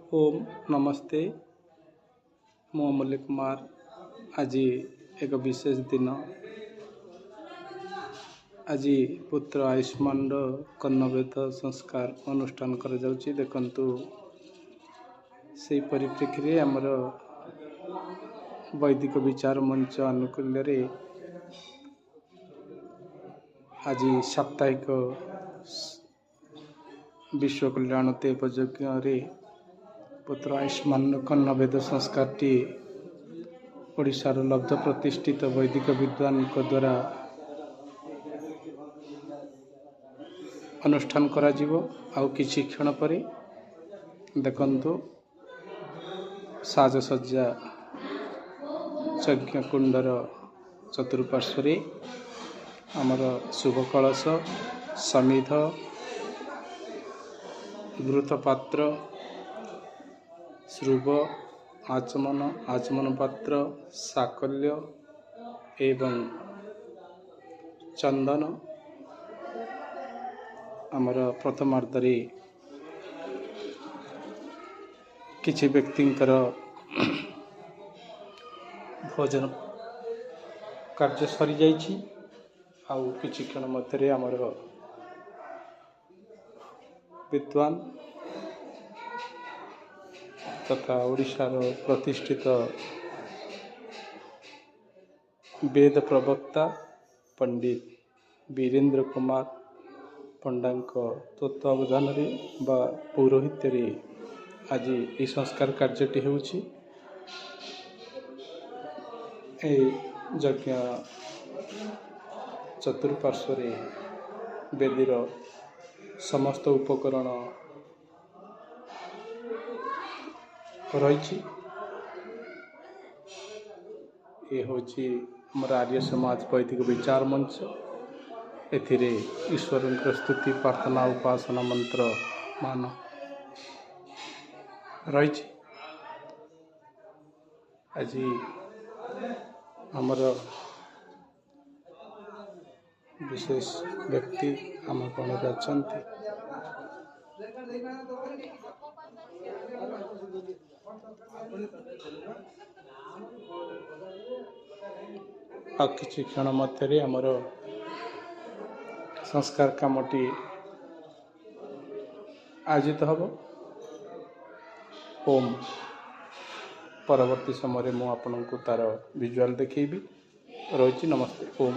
ओम नमस्ते मु अमूल्य कुमार आज एक विशेष दिन आज पुत्र आयुष्मान कर्णवेद संस्कार अनुष्ठान कर देखु से परिप्रेक्षी आमर वैदिक विचार मंच अनुकूल आज साप्ताहिक विश्व कल्याण देवयज्ञ पुत्र आयुष्मान कर्णवेद संस्कार ओडिशार लब्ध प्रतिष्ठित वैदिक विद्वान द्वारा अनुष्ठान करा जीवो। आउ किछि क्षण पर देखंतु साजसज्जा यज्ञ कुंडर चतुर्पार्श्व आमर शुभ कलश समिध घृतपात्र श्रुभ आचमन पात्र साकल्य एवं चंदन आमर प्रथमार्धरे किछि व्यक्तिंकर भोजन कार्य सरी जाइछि। आउ किछि क्षण मध्य आमर विद्वान तथा ओडिशार प्रतिष्ठित वेद प्रवक्ता पंडित वीरेंद्र कुमार पंडा तत्वावधान बा पौरोहित्य आज ये संस्कार कार्यटी होउछि। यज्ञ चतुर्पार्श्व वेदीर समस्त उपकरण रही ये हूँ आमर आर्य समाज वैदिक विचार मंच एथिरे ईश्वर स्तुति प्रार्थना उपासना मंत्र मान रही। आज आमर विशेष व्यक्ति आम गण अच्छा आ किछि क्षण मध्य आमर संस्कार कामटी आयोजित हब। ओम परवर्ती समय मु आपन को तार विजुआल देखी रही। नमस्ते ओम।